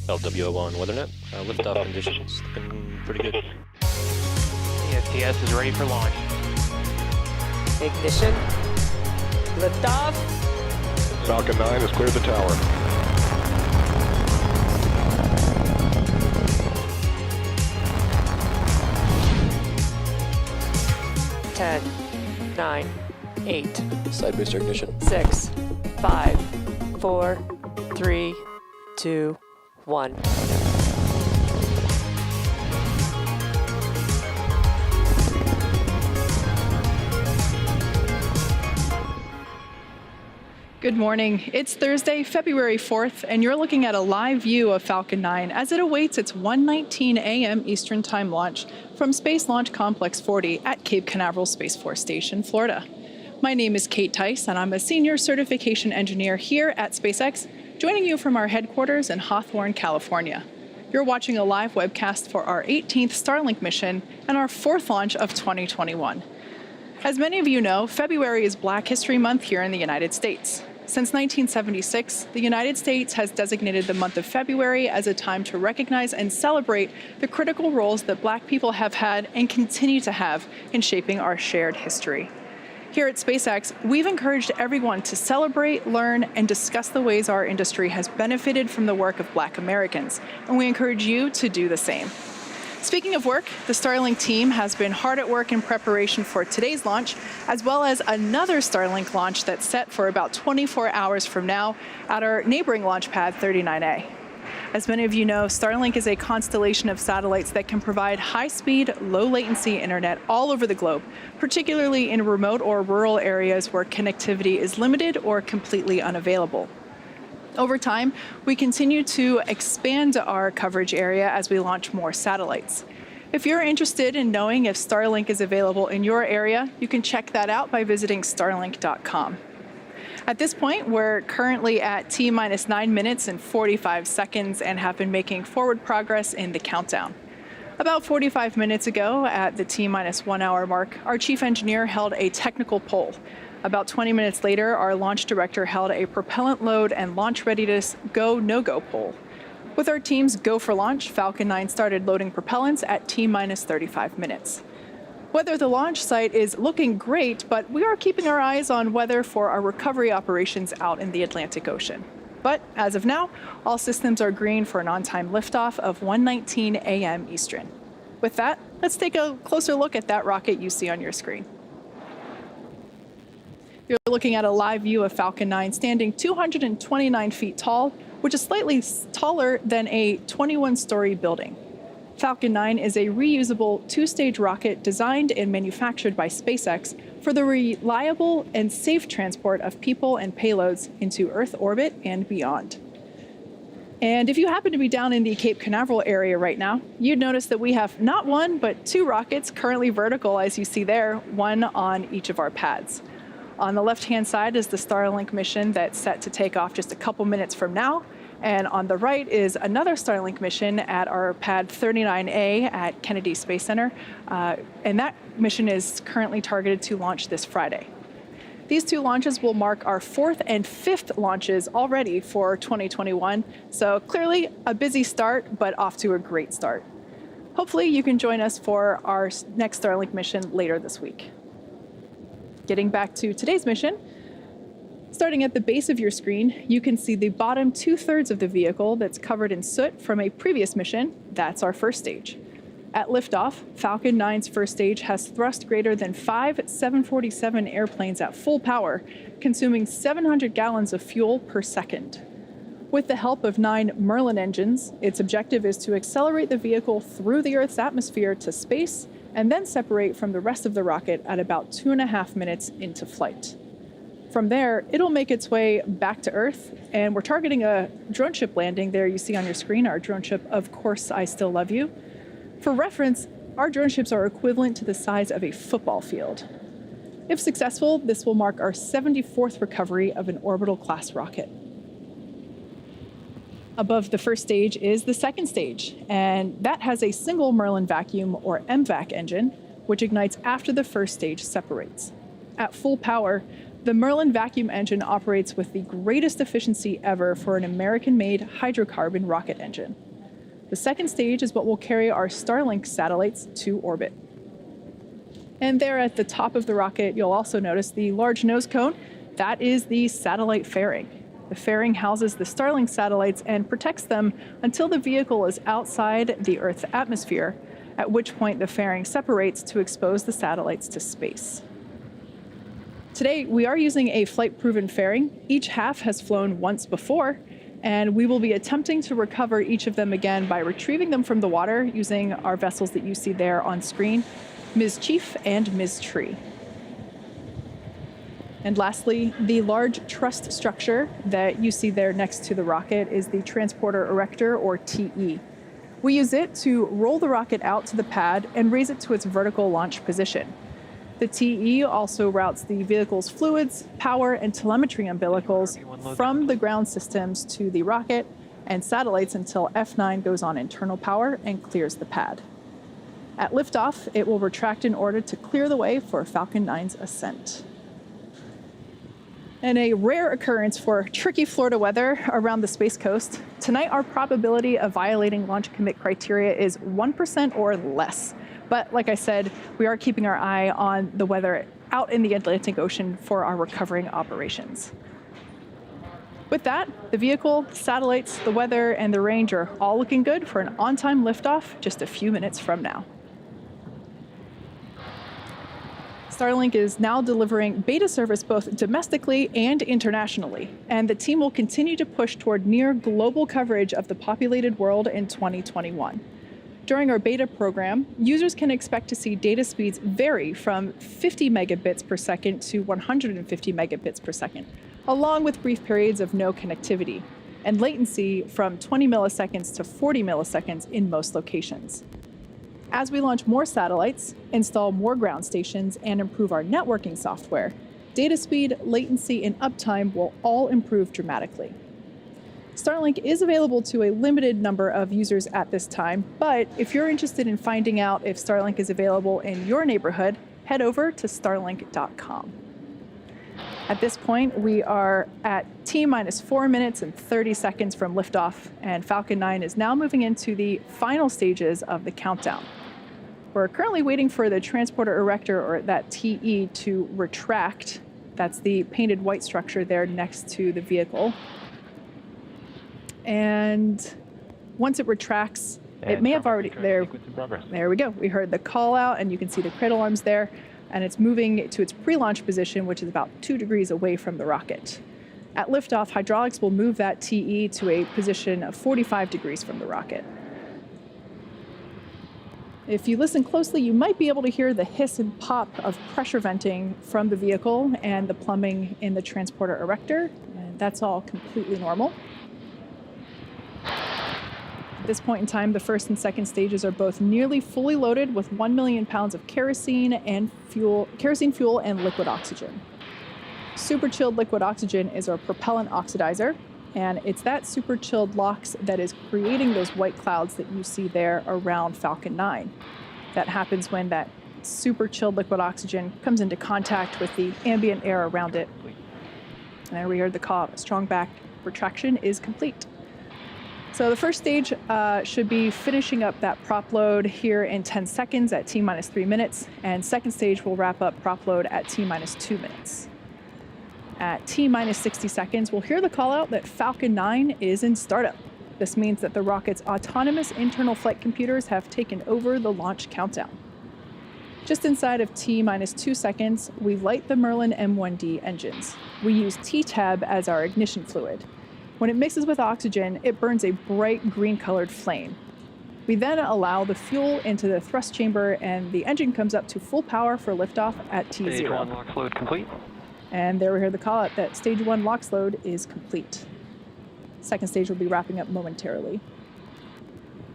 LWO1 WeatherNet. Liftoff conditions looking pretty good. ESPS is ready for launch. Ignition. Liftoff. Falcon 9 has cleared the tower. Ten, 9, 8, Side booster ignition. 6, 5, 4, 3, 2, 1. Good morning. It's Thursday, February 4th, and you're looking at a live view of Falcon 9 as it awaits its 1:19 a.m. Eastern Time launch from Space Launch Complex 40 at Cape Canaveral Space Force Station, Florida. My name is Kate Tice, and I'm a senior certification engineer here at SpaceX, joining you from our headquarters in Hawthorne, California. You're watching a live webcast for our 18th Starlink mission and our 4th launch of 2021. As many of you know, February is Black History Month here in the United States. Since 1976, the United States has designated the month of February as a time to recognize and celebrate the critical roles that Black people have had and continue to have in shaping our shared history. Here at SpaceX, we've encouraged everyone to celebrate, learn, and discuss the ways our industry has benefited from the work of Black Americans, and we encourage you to do the same. Speaking of work, the Starlink team has been hard at work in preparation for today's launch, as well as another Starlink launch that's set for about 24 hours from now at our neighboring launch pad 39A. As many of you know, Starlink is a constellation of satellites that can provide high-speed, low-latency internet all over the globe, particularly in remote or rural areas where connectivity is limited or completely unavailable. Over time, we continue to expand our coverage area as we launch more satellites. If you're interested in knowing if Starlink is available in your area, you can check that out by visiting starlink.com. At this point, we're currently at T-minus 9 minutes and 45 seconds and have been making forward progress in the countdown. About 45 minutes ago, at the T-minus 1 hour mark, our chief engineer held a technical poll. About 20 minutes later, our launch director held a propellant load and launch readiness go, no-go poll. With our team's go for launch, Falcon 9 started loading propellants at T-minus 35 minutes. Weather the launch site is looking great, but we are keeping our eyes on weather for our recovery operations out in the Atlantic Ocean. But as of now, all systems are green for an on-time liftoff of 1:19 a.m. Eastern. With that, let's take a closer look at that rocket you see on your screen. You're looking at a live view of Falcon 9 standing 229 feet tall, which is slightly taller than a 21-story building. Falcon 9 is a reusable two-stage rocket designed and manufactured by SpaceX for the reliable and safe transport of people and payloads into Earth orbit and beyond. And if you happen to be down in the Cape Canaveral area right now, you'd notice that we have not one, but 2 rockets currently vertical, as you see there, one on each of our pads. On the left-hand side is the Starlink mission that's set to take off just a couple minutes from now. And on the right is another Starlink mission at our pad 39A at Kennedy Space Center. And that mission is currently targeted to launch this Friday. These 2 launches will mark our 4th and 5th launches already for 2021. So clearly a busy start, but off to a great start. Hopefully you can join us for our next Starlink mission later this week. Getting back to today's mission, starting at the base of your screen, you can see the bottom 2/3 of the vehicle that's covered in soot from a previous mission. That's our first stage. At liftoff, Falcon 9's first stage has thrust greater than 5 747 airplanes at full power, consuming 700 gallons of fuel per second. With the help of 9 Merlin engines, its objective is to accelerate the vehicle through the Earth's atmosphere to space and then separate from the rest of the rocket at about 2.5 minutes into flight. From there, it'll make its way back to Earth, and we're targeting a drone ship landing there you see on your screen, our drone ship, Of Course I Still Love You. For reference, our drone ships are equivalent to the size of a football field. If successful, this will mark our 74th recovery of an orbital class rocket. Above the first stage is the second stage, and that has a single Merlin vacuum or MVAC engine, which ignites after the first stage separates. At full power, The Merlin vacuum engine operates with the greatest efficiency ever for an American-made hydrocarbon rocket engine. The second stage is what will carry our Starlink satellites to orbit. And there at the top of the rocket, you'll also notice the large nose cone. That is the satellite fairing. The fairing houses the Starlink satellites and protects them until the vehicle is outside the Earth's atmosphere, at which point the fairing separates to expose the satellites to space. Today, we are using a flight-proven fairing. Each half has flown once before, and we will be attempting to recover each of them again by retrieving them from the water using our vessels that you see there on screen, Ms. Chief and Ms. Tree. And lastly, the large truss structure that you see there next to the rocket is the Transporter Erector, or TE. We use it to roll the rocket out to the pad and raise it to its vertical launch position. The TE also routes the vehicle's fluids, power, and telemetry umbilicals from the ground systems to the rocket and satellites until F9 goes on internal power and clears the pad. At liftoff, it will retract in order to clear the way for Falcon 9's ascent. In a rare occurrence for tricky Florida weather around the Space Coast, tonight our probability of violating launch commit criteria is 1% or less. But like I said, we are keeping our eye on the weather out in the Atlantic Ocean for our recovering operations. With that, the vehicle, satellites, the weather, and the range are all looking good for an on-time liftoff just a few minutes from now. Starlink is now delivering beta service both domestically and internationally, and the team will continue to push toward near global coverage of the populated world in 2021. During our beta program, users can expect to see data speeds vary from 50 megabits per second to 150 megabits per second, along with brief periods of no connectivity, and latency from 20 milliseconds to 40 milliseconds in most locations. As we launch more satellites, install more ground stations, and improve our networking software, data speed, latency, and uptime will all improve dramatically. Starlink is available to a limited number of users at this time, but if you're interested in finding out if Starlink is available in your neighborhood, head over to starlink.com. At this point, we are at T-minus 4 minutes and 30 seconds from liftoff, and Falcon 9 is now moving into the final stages of the countdown. We're currently waiting for the Transporter Erector, or that TE, to retract. That's the painted white structure there next to the vehicle. And once it retracts, it may have already, there we go. We heard the call out, and you can see the cradle arms there, and it's moving to its pre-launch position, which is about 2 degrees away from the rocket. At liftoff, hydraulics will move that TE to a position of 45 degrees from the rocket. If you listen closely, you might be able to hear the hiss and pop of pressure venting from the vehicle and the plumbing in the Transporter Erector, and that's all completely normal. At this point in time, the first and second stages are both nearly fully loaded with 1 million pounds of kerosene fuel and liquid oxygen. Super chilled liquid oxygen is our propellant oxidizer, and it's that super chilled LOX that is creating those white clouds that you see there around Falcon 9. That happens when that super chilled liquid oxygen comes into contact with the ambient air around it. And there we heard the call, strong back retraction is complete. So the first stage should be finishing up that prop load here in 10 seconds at T-minus 3 minutes, and second stage will wrap up prop load at T-minus 2 minutes. At T-minus 60 seconds, we'll hear the call out that Falcon 9 is in startup. This means that the rocket's autonomous internal flight computers have taken over the launch countdown. Just inside of T-minus 2 seconds, we light the Merlin M1D engines. We use T-Tab as our ignition fluid. When it mixes with oxygen, it burns a bright green-colored flame. We then allow the fuel into the thrust chamber, and the engine comes up to full power for liftoff at T0. Stage 1 LOX load complete. And there we hear the call out that stage 1 LOX load is complete. Second stage will be wrapping up momentarily.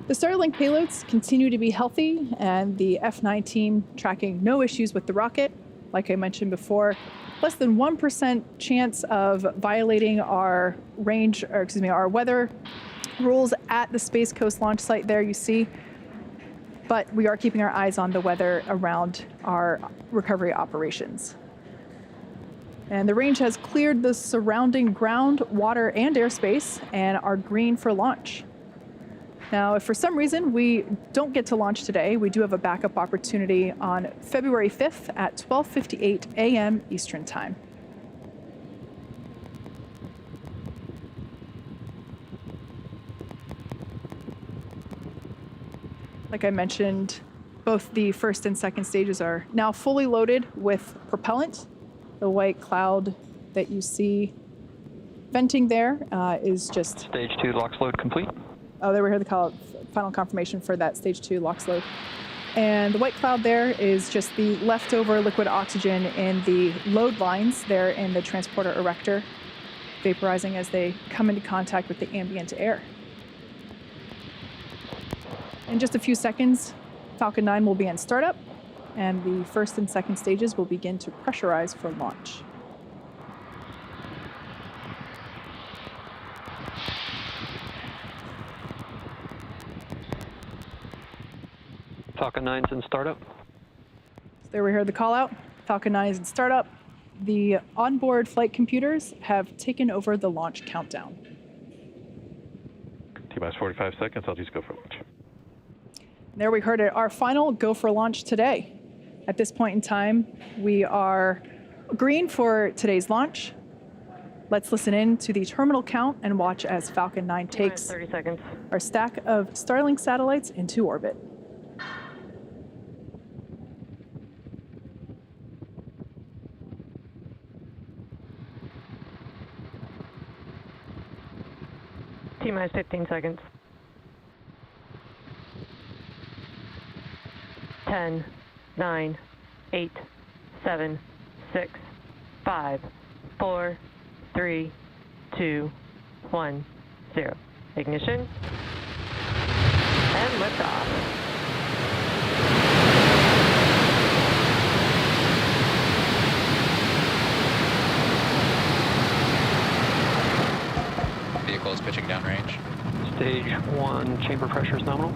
The Starlink payloads continue to be healthy, and the F9 team tracking no issues with the rocket. Like I mentioned before, less than 1% chance of violating our our weather rules at the Space Coast launch site there you see. But we are keeping our eyes on the weather around our recovery operations. And the range has cleared the surrounding ground, water, and airspace and are green for launch. Now, if for some reason we don't get to launch today, we do have a backup opportunity on February 5th at 12:58 a.m. Eastern Time. Like I mentioned, both the first and second stages are now fully loaded with propellant. The white cloud that you see venting there is just... Stage 2 LOX load complete. Oh, there we heard the final confirmation for that stage 2 LOX load. And the white cloud there is just the leftover liquid oxygen in the load lines there in the transporter erector, vaporizing as they come into contact with the ambient air. In just a few seconds, Falcon 9 will be in startup, and the first and second stages will begin to pressurize for launch. Falcon 9's in startup. So there we heard the call out. Falcon 9 is in startup. The onboard flight computers have taken over the launch countdown. T-minus 45 seconds. I'll just go for launch. There we heard it, our final go for launch today. At this point in time, we are green for today's launch. Let's listen in to the terminal count and watch as Falcon 9 takes 30 seconds. our stack of Starlink satellites into orbit. T-minus 15 seconds. 10, 9, 8, 7, 6, 5, 4, 3, 2, 1, 0. Ignition. And liftoff. Vehicle is pitching downrange. Stage 1 chamber pressure is nominal.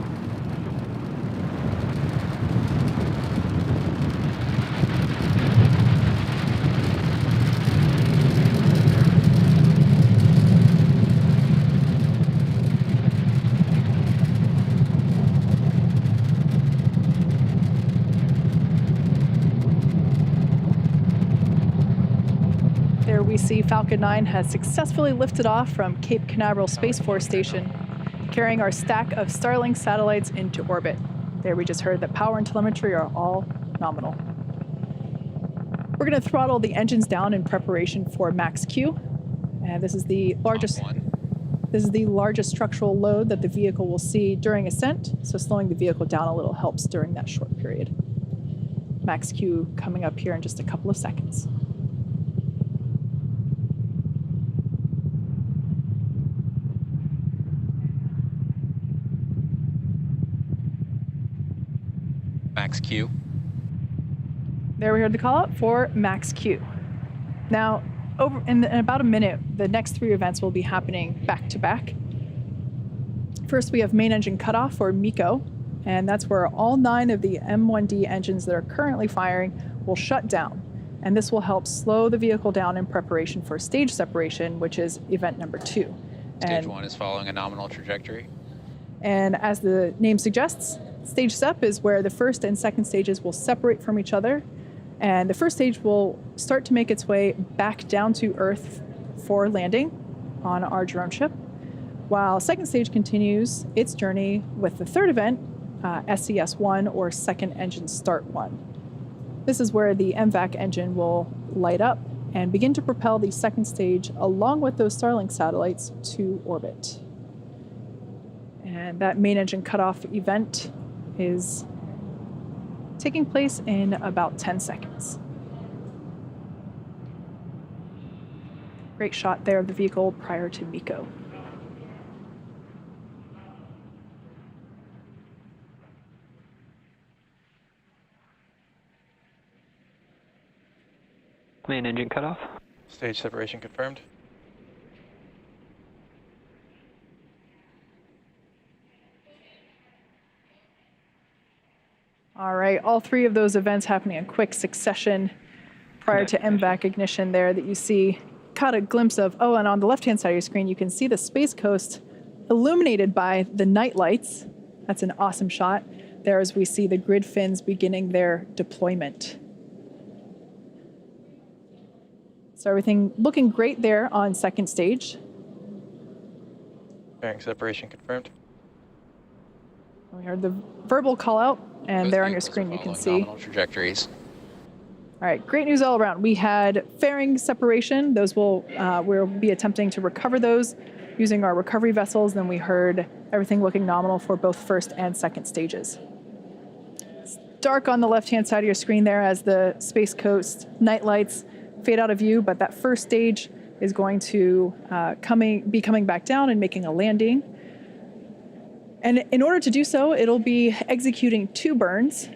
There we see Falcon 9 has successfully lifted off from Cape Canaveral Space Force Station, carrying our stack of Starlink satellites into orbit. There we just heard that power and telemetry are all nominal. We're going to throttle the engines down in preparation for max Q. And this is the largest structural load that the vehicle will see during ascent, so slowing the vehicle down a little helps during that short period. Max Q coming up here in just a couple of seconds. Max Q. There we heard the call out for max Q. Now, in about a minute, the next three events will be happening back to back. First, we have main engine cutoff, or MECO, and that's where all 9 of the M1D engines that are currently firing will shut down. And this will help slow the vehicle down in preparation for stage separation, which is event number 2. Stage 1 is following a nominal trajectory. And as the name suggests, stage SEP is where the first and second stages will separate from each other. And the first stage will start to make its way back down to Earth for landing on our drone ship, while second stage continues its journey with the third event, SES-1, or second engine start 1. This is where the MVAC engine will light up and begin to propel the second stage along with those Starlink satellites to orbit. And that main engine cutoff event is taking place in about 10 seconds. Great shot there of the vehicle prior to MECO. Main engine cutoff. Stage separation confirmed. All right, all 3 of those events happening in quick succession. prior to MVAC ignition there that you see, caught a glimpse of. Oh, and on the left-hand side of your screen, you can see the Space Coast illuminated by the night lights. That's an awesome shot there as we see the grid fins beginning their deployment. So everything looking great there on second stage. Bearing separation confirmed. We heard the verbal call out, and Both there on your vehicles screen are you can following see. nominal trajectories. All right, great news all around. We had fairing separation. Those we'll be attempting to recover those using our recovery vessels. Then we heard everything looking nominal for both first and second stages. It's dark on the left-hand side of your screen there as the Space Coast night lights fade out of view, but that first stage is going to be coming back down and making a landing. And in order to do so, it'll be executing 2 burns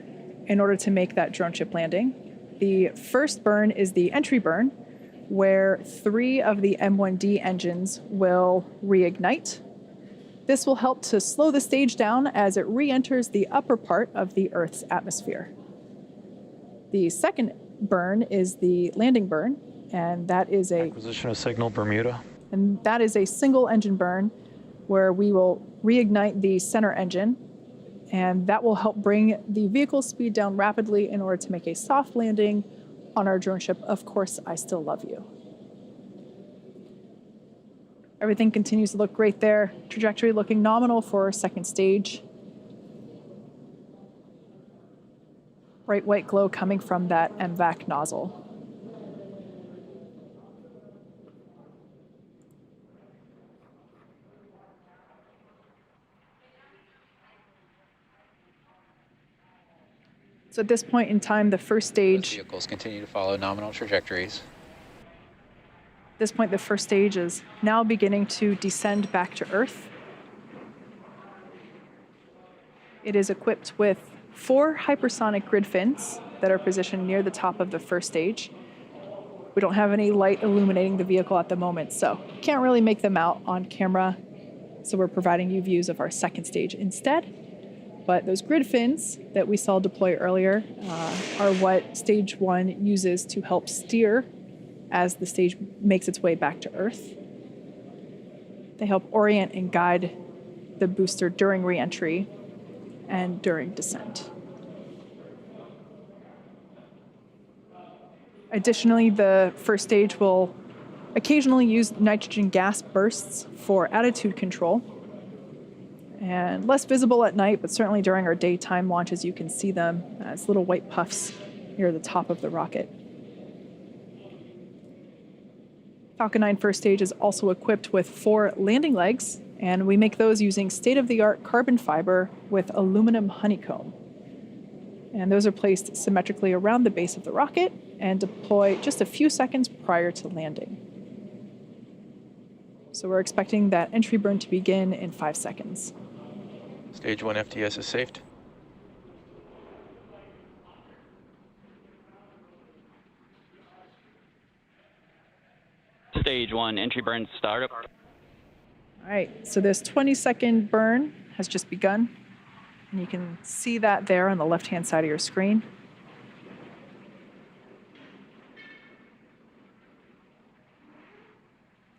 in order to make that drone ship landing. The first burn is the entry burn, where 3 of the M1D engines will reignite. This will help to slow the stage down as it re-enters the upper part of the Earth's atmosphere. The second burn is the landing burn, and that is Acquisition of signal, Bermuda. a single engine burn where we will reignite the center engine, and that will help bring the vehicle speed down rapidly in order to make a soft landing on our drone ship. Of course, I still love you. Everything continues to look great there. Trajectory looking nominal for second stage. Bright white glow coming from that MVAC nozzle. So at this point in time, the first Both stage, vehicles continue to follow nominal trajectories. at this point, the first stage is now beginning to descend back to Earth. It is equipped with 4 hypersonic grid fins that are positioned near the top of the first stage. We don't have any light illuminating the vehicle at the moment, so can't really make them out on camera. So we're providing you views of our second stage instead. But those grid fins that we saw deploy earlier are what stage 1 uses to help steer as the stage makes its way back to Earth. They help orient and guide the booster during re-entry and during descent. Additionally, the first stage will occasionally use nitrogen gas bursts for attitude control. And less visible at night, but certainly during our daytime launches, you can see them as little white puffs near the top of the rocket. Falcon 9 first stage is also equipped with 4 landing legs, and we make those using state-of-the-art carbon fiber with aluminum honeycomb. And those are placed symmetrically around the base of the rocket and deploy just a few seconds prior to landing. So we're expecting that entry burn to begin in 5 seconds. Stage 1 FTS is saved. Stage 1 entry burn startup. All right, so this 20-second burn has just begun, and you can see that there on the left-hand side of your screen.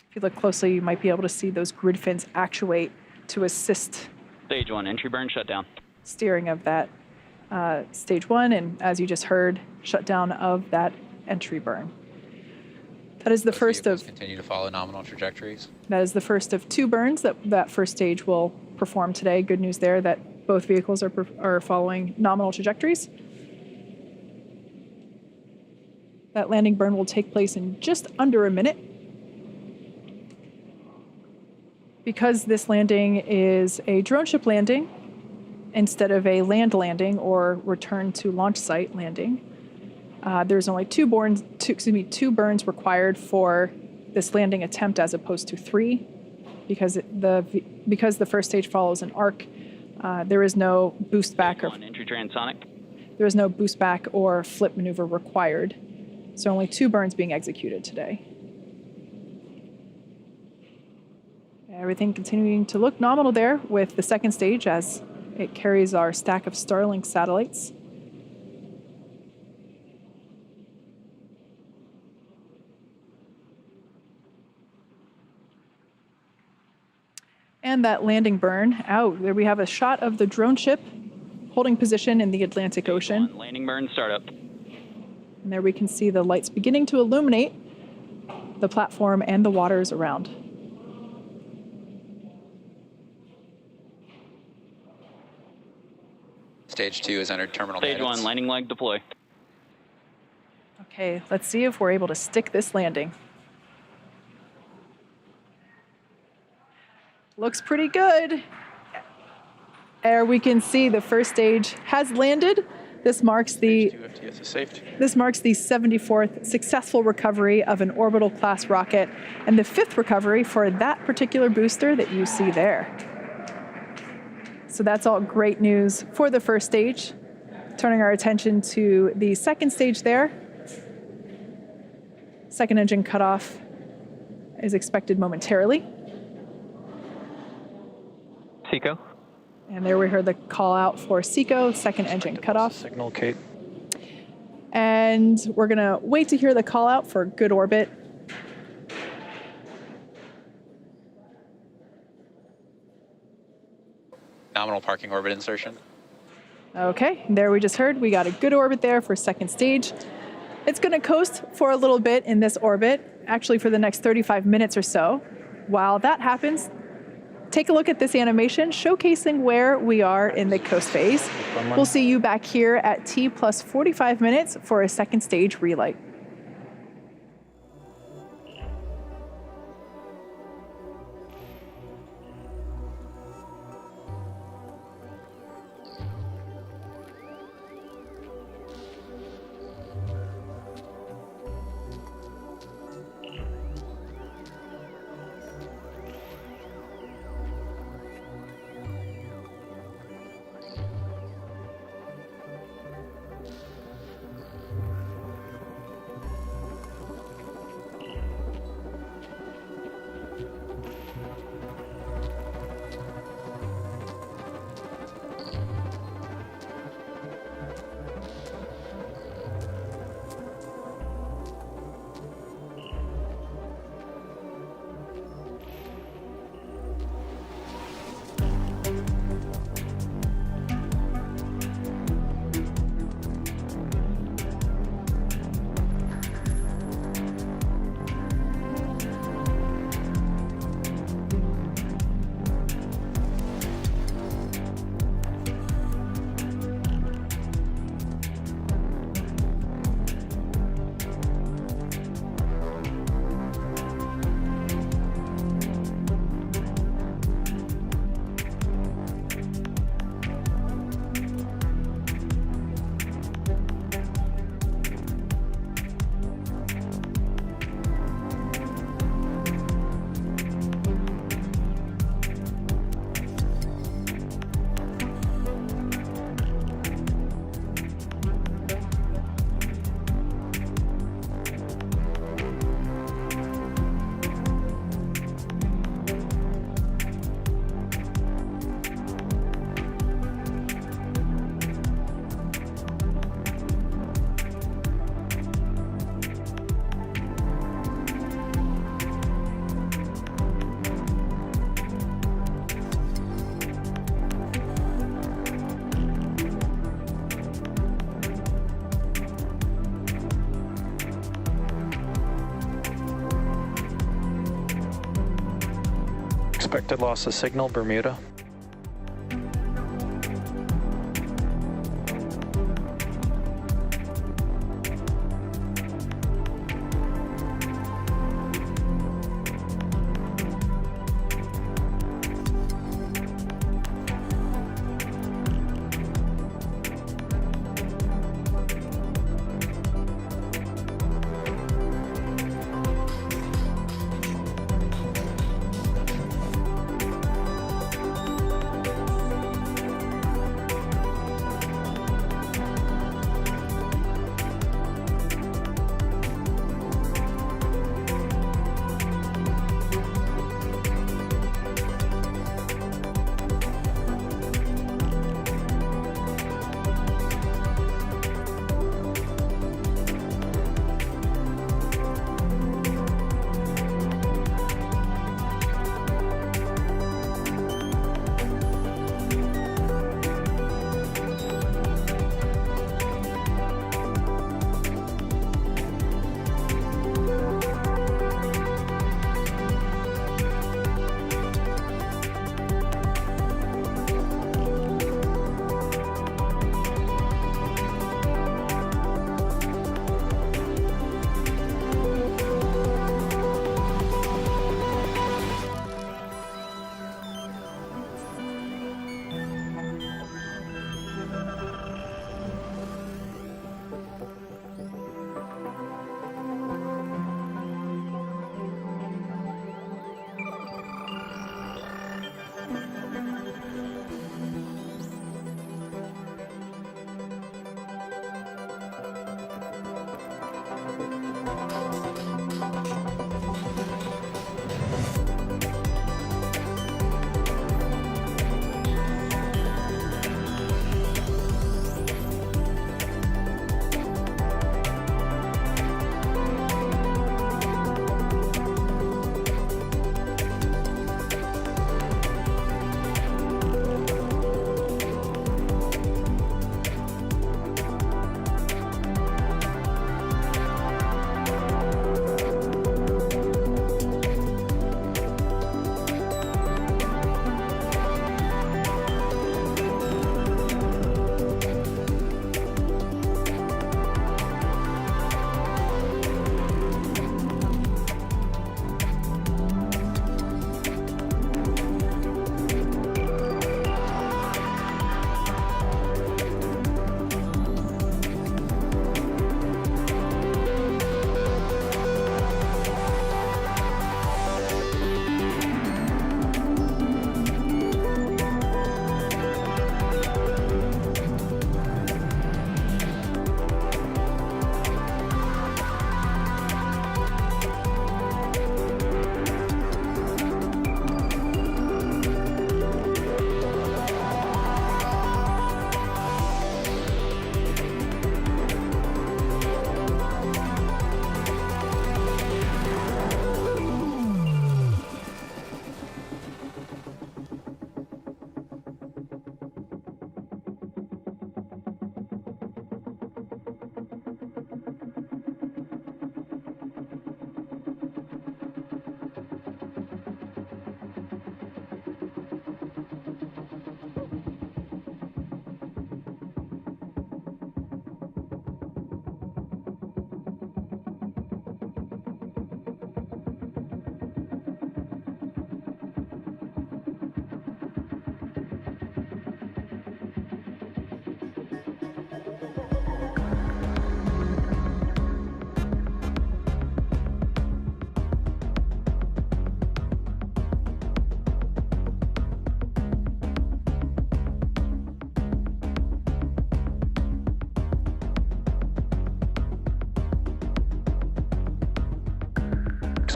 If you look closely, you might be able to see those grid fins actuate to assist Stage 1 entry burn shutdown. steering of that stage 1, and as you just heard, shutdown of that entry burn. That is the Both first vehicles of continue to follow nominal trajectories. that is the first of 2 burns that first stage will perform today. Good news there that both vehicles are following nominal trajectories. That landing burn will take place in just under a minute. Because this landing is a drone ship landing instead of a land landing or return to launch site landing, there's only 2 burns required for this landing attempt as opposed to 3, because the first stage follows an arc. There is no boost back or Entry transonic. there is no boost back or flip maneuver required. So only 2 burns being executed today. Everything continuing to look nominal there with the second stage as it carries our stack of Starlink satellites. And that landing burn out. There we have a shot of the drone ship holding position in the Atlantic Ocean. Stage 1, landing burn startup. And there we can see the lights beginning to illuminate the platform and the waters around. Stage 2 has entered terminal Stage guidance. 1, landing leg deploy. Okay, let's see if we're able to stick this landing. Looks pretty good. There we can see the first stage has landed. This marks the Stage 2 FTS is safety. This marks the 74th successful recovery of an orbital class rocket and the 5th recovery for that particular booster that you see there. So that's all great news for the first stage. Turning our attention to the second stage there. Second engine cutoff is expected momentarily. Seco. And there we heard the call out for SECO, second engine cutoff. Signal, Kate. And we're gonna wait to hear the call out for good orbit. Nominal parking orbit insertion. Okay, there we just heard we got a good orbit there for second stage. It's gonna coast for a little bit in this orbit, actually for the next 35 minutes or so. While that happens, take a look at this animation showcasing where we are in the coast phase. We'll see you back here at T plus 45 minutes for a second stage relight. Expected loss of signal, Bermuda.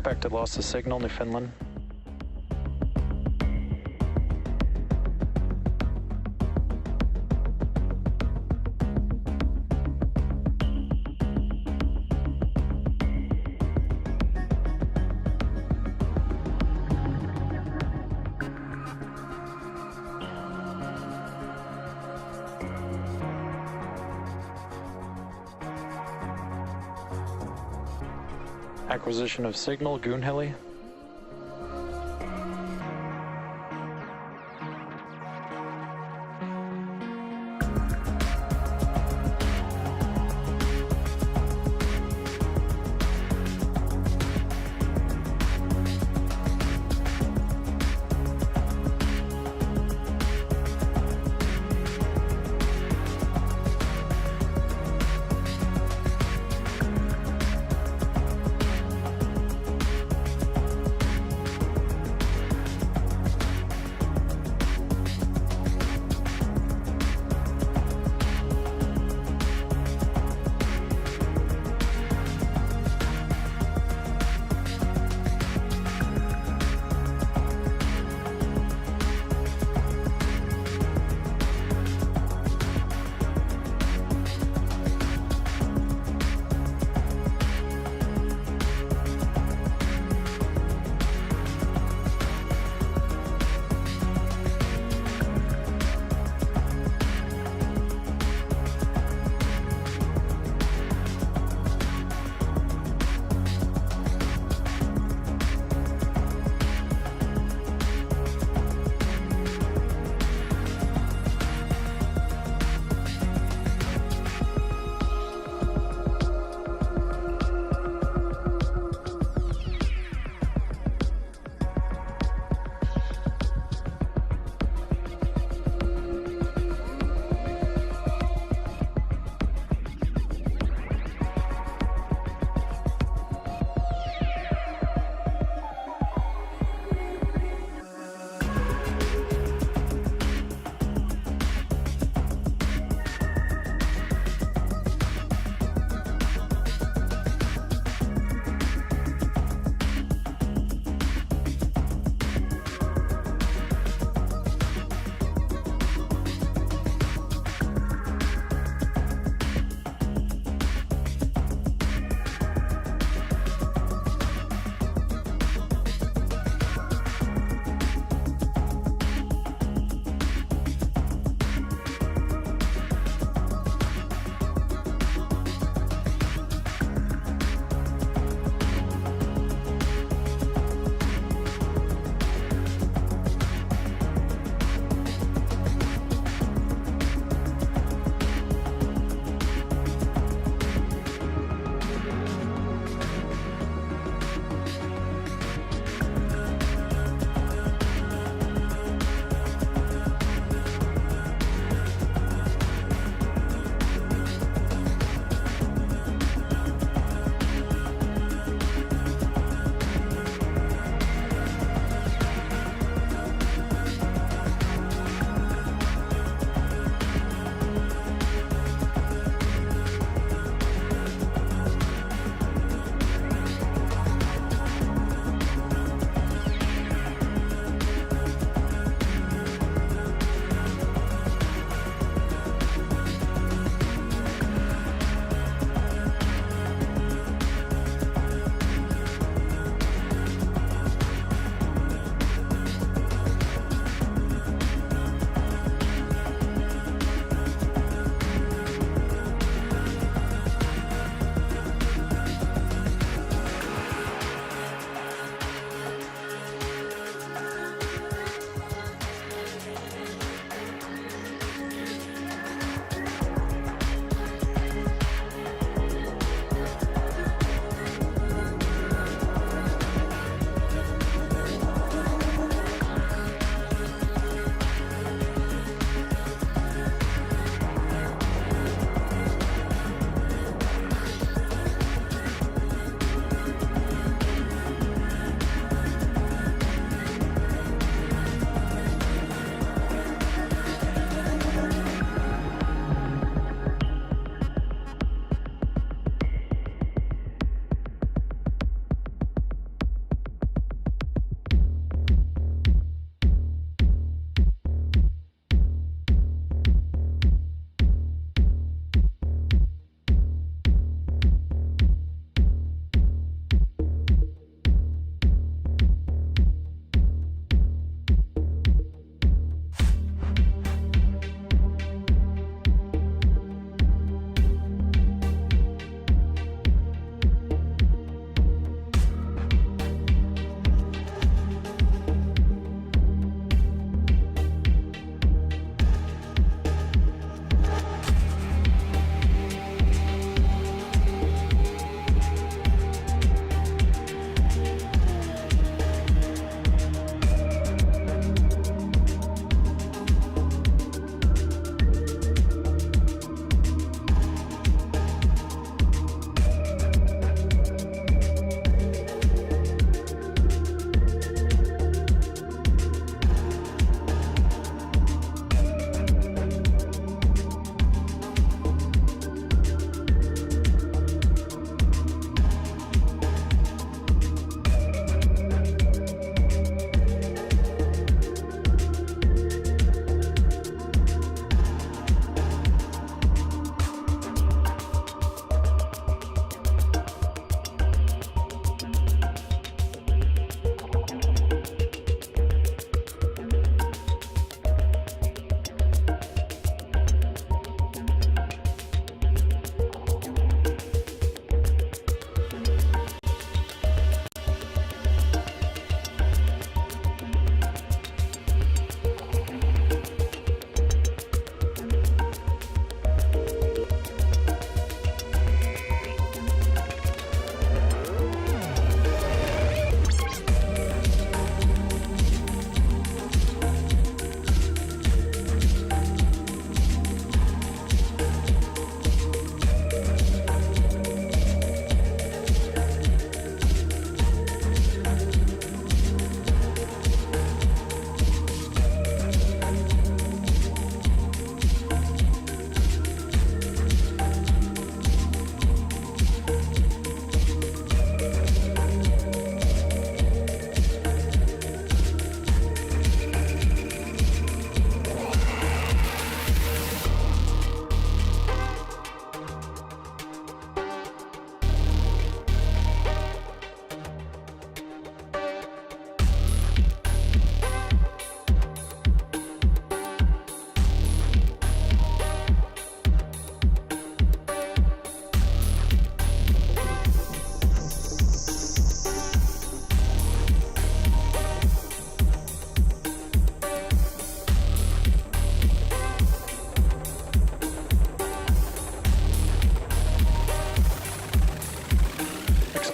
Expected loss of signal, Newfoundland. Acquisition of signal, Goonhilly.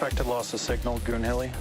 Expected loss of signal, Goonhilly.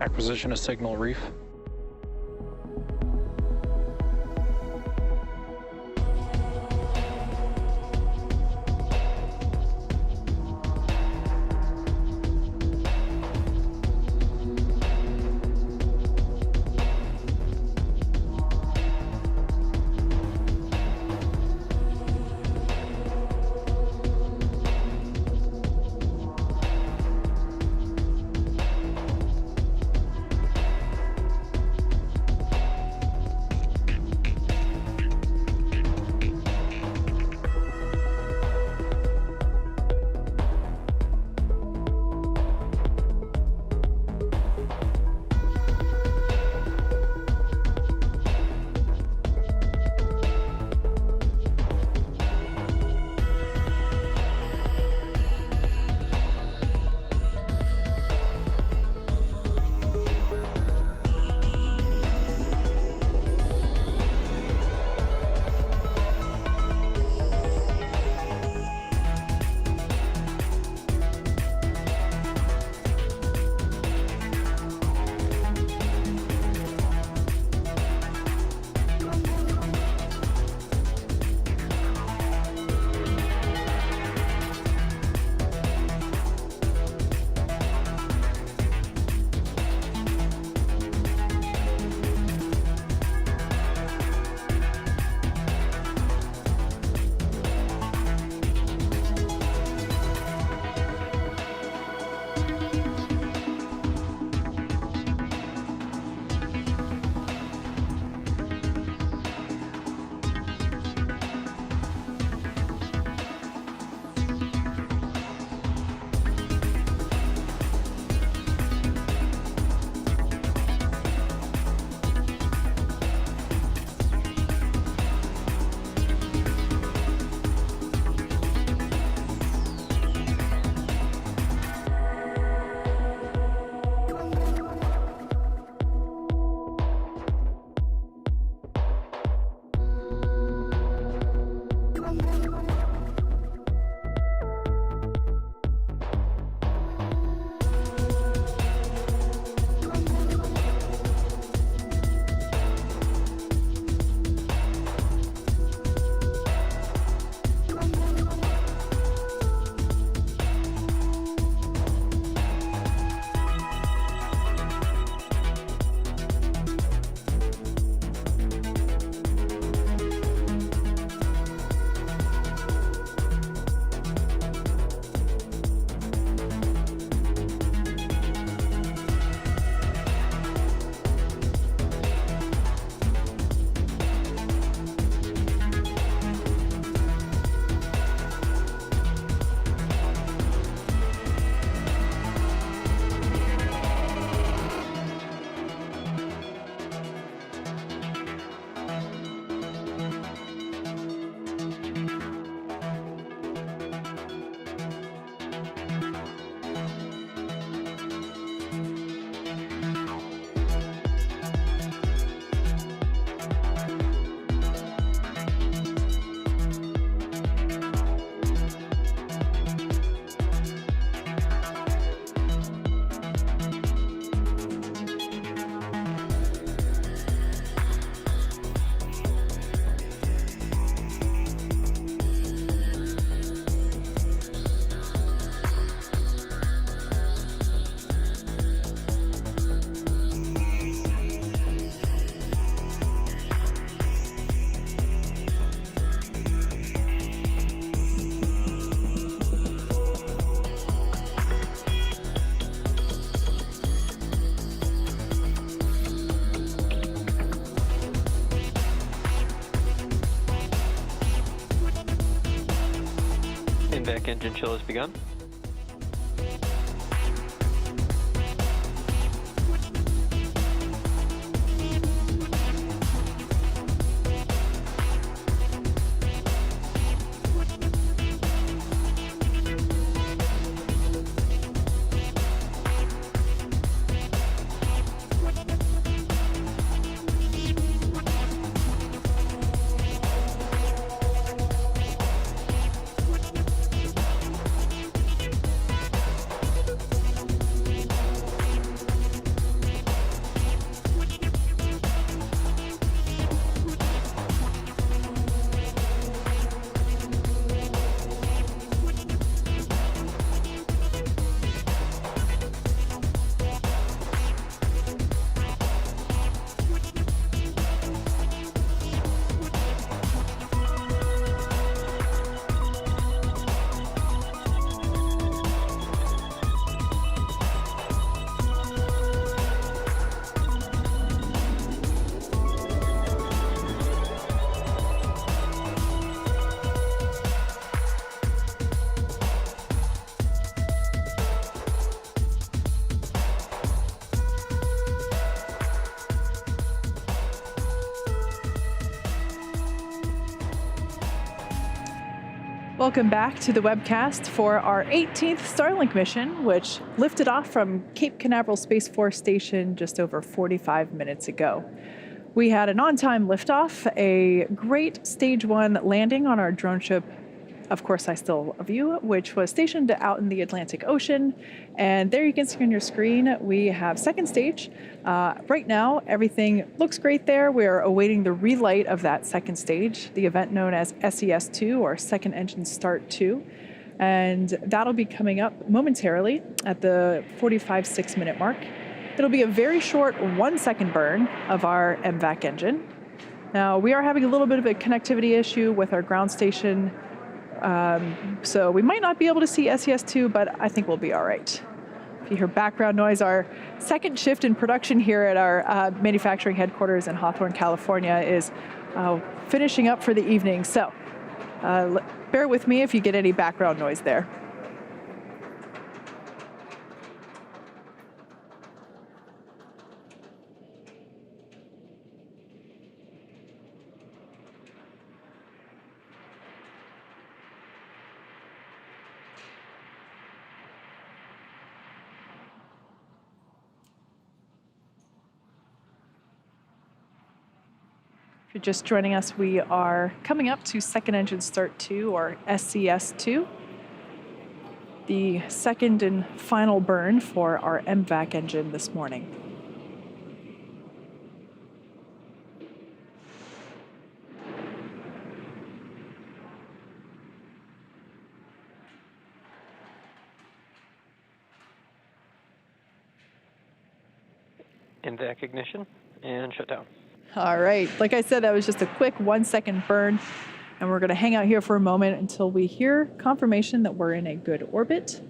Acquisition of signal reef. Back engine chill has begun. Welcome back to the webcast for our 18th Starlink mission, which lifted off from Cape Canaveral Space Force Station just over 45 minutes ago. We had an on-time liftoff, a great stage 1 landing on our drone ship, Of Course I Still Love You, which was stationed out in the Atlantic Ocean. And there you can see on your screen, we have second stage. Right now, everything looks great there. We are awaiting the relight of that second stage, the event known as SES2, or Second Engine Start 2. And that'll be coming up momentarily at the 45-6 minute mark. It'll be a very short 1-second burn of our MVAC engine. Now, we are having a little bit of a connectivity issue with our ground station, so we might not be able to see SES2, but I think we'll be all right. If you hear background noise, our second shift in production here at our manufacturing headquarters in Hawthorne, California is finishing up for the evening. So bear with me if you get any background noise there. If you're just joining us, we are coming up to Second Engine Start 2, or SES2, the second and final burn for our MVAC engine this morning. MVAC ignition and shutdown. All right, like I said, that was just a quick 1-second burn, and we're going to hang out here for a moment until we hear confirmation that we're in a good orbit.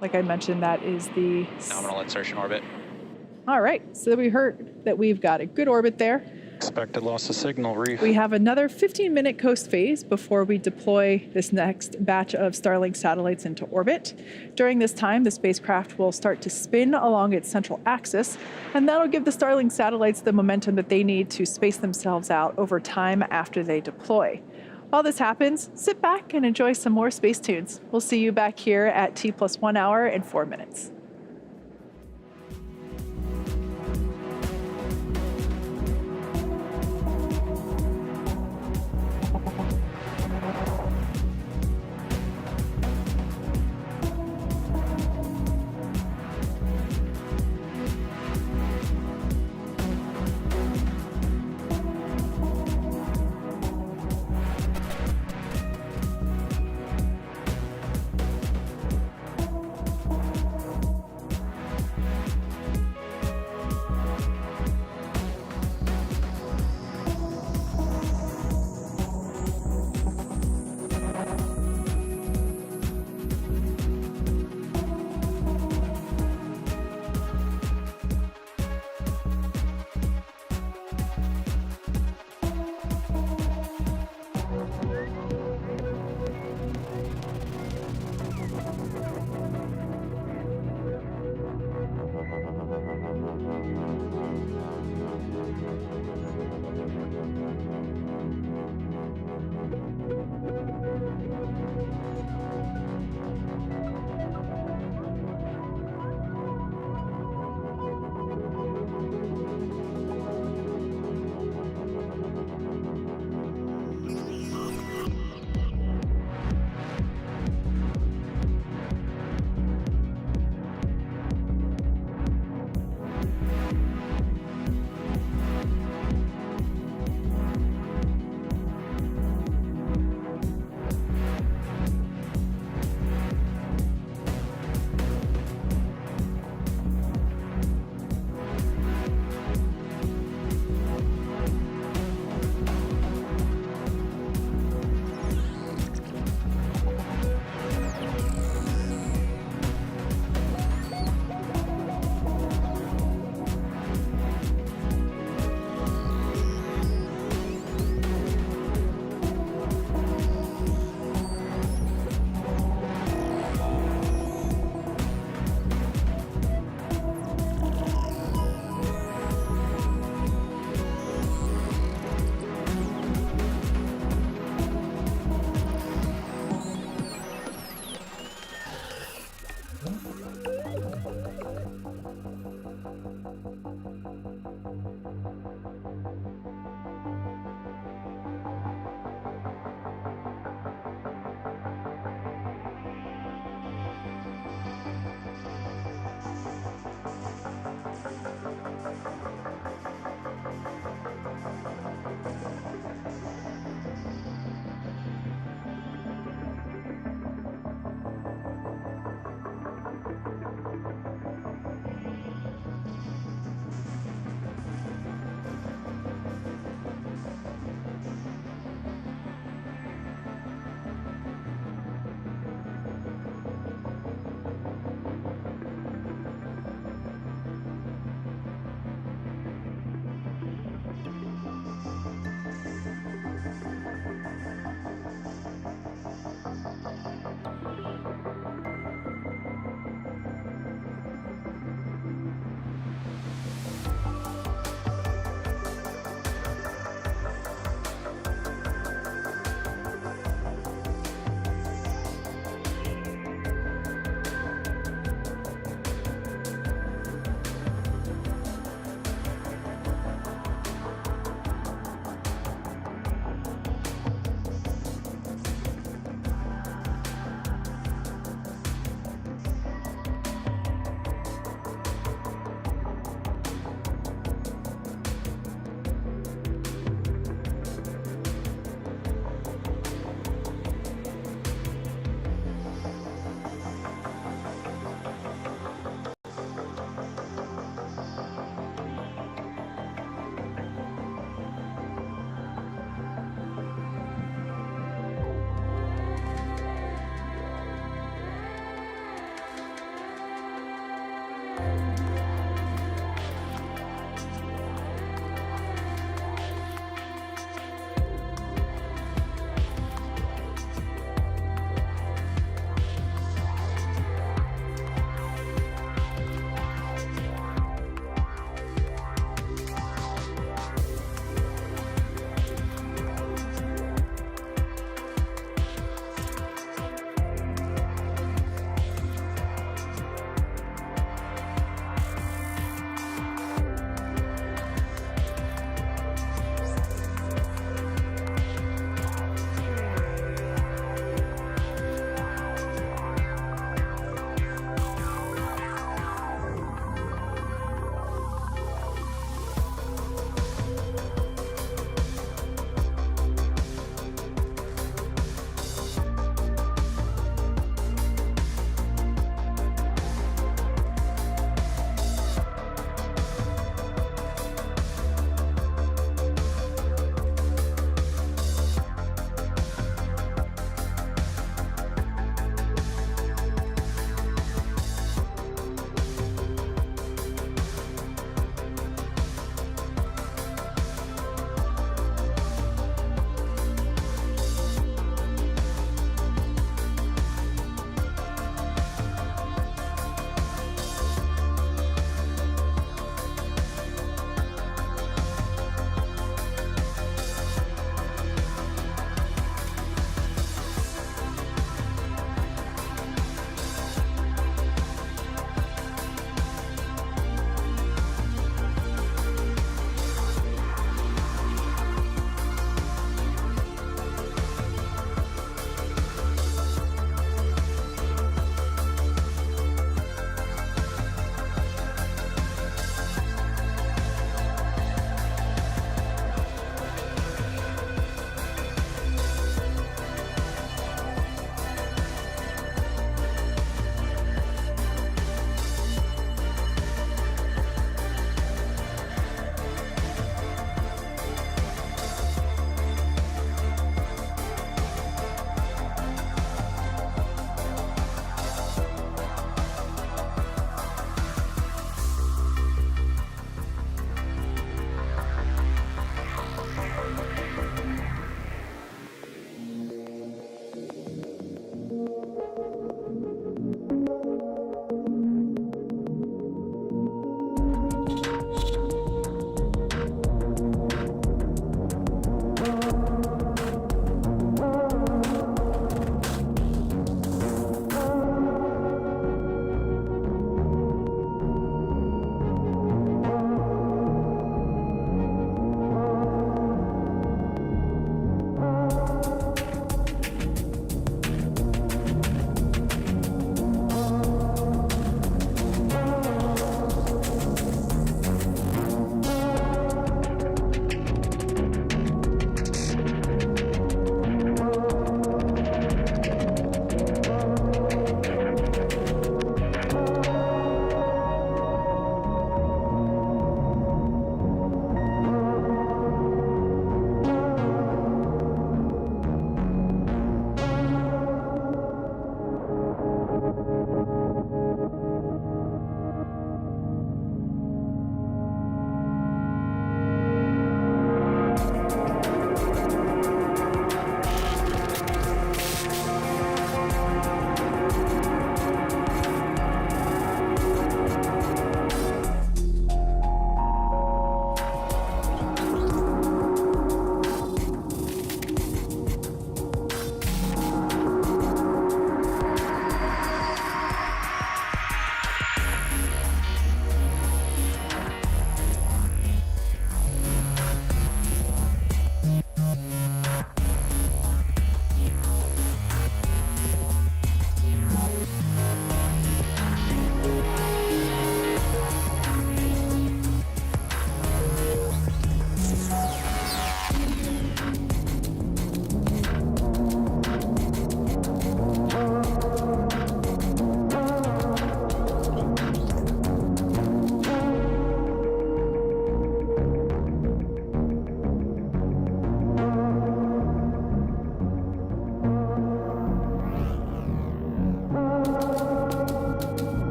Like I mentioned, that is the Nominal insertion orbit. All right, so we heard that we've got a good orbit there. Expected loss of signal, reef. We have another 15-minute coast phase before we deploy this next batch of Starlink satellites into orbit. During this time, the spacecraft will start to spin along its central axis, and that'll give the Starlink satellites the momentum that they need to space themselves out over time after they deploy. While this happens, sit back and enjoy some more space tunes. We'll see you back here at T+1 hour in 4 minutes.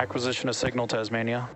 Acquisition of signal, Tasmania.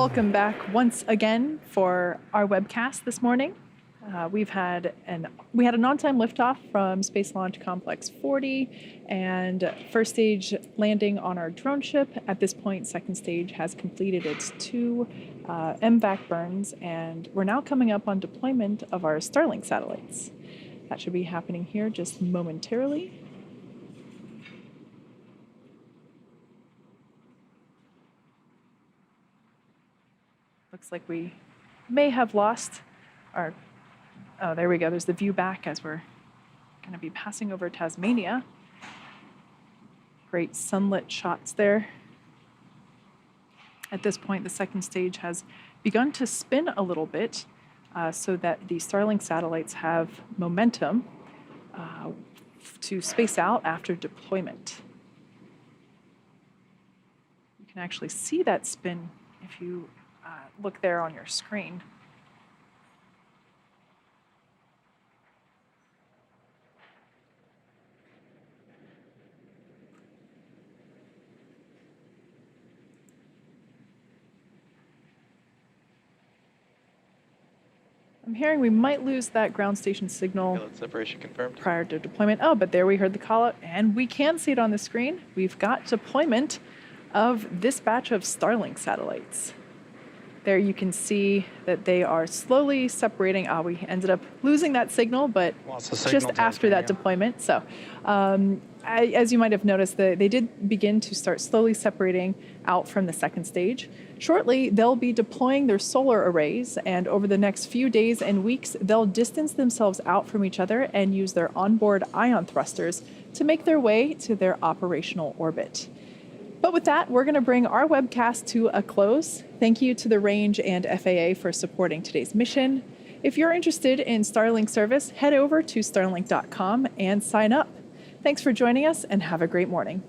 Welcome back once again for our webcast this morning. We had an on-time liftoff from Space Launch Complex 40 and first stage landing on our drone ship. At this point, second stage has completed its 2 MVAC burns, and we're now coming up on deployment of our Starlink satellites. That should be happening here just momentarily. Looks like we may have lost our, oh, there we go. There's the view back as we're going to be passing over Tasmania. Great sunlit shots there. At this point, the second stage has begun to spin a little bit so that the Starlink satellites have momentum to space out after deployment. You can actually see that spin if you look there on your screen. I'm hearing we might lose that ground station signal Payload separation confirmed. prior to deployment. Oh, but there we heard the call out, and we can see it on the screen. We've got deployment of this batch of Starlink satellites. There you can see that they are slowly separating. We ended up losing that signal, but just after that deployment. So as you might have noticed, they did begin to start slowly separating out from the second stage. Shortly, they'll be deploying their solar arrays, and over the next few days and weeks, they'll distance themselves out from each other and use their onboard ion thrusters to make their way to their operational orbit. But with that, we're going to bring our webcast to a close. Thank you to the Range and FAA for supporting today's mission. If you're interested in Starlink service, head over to starlink.com and sign up. Thanks for joining us, and have a great morning.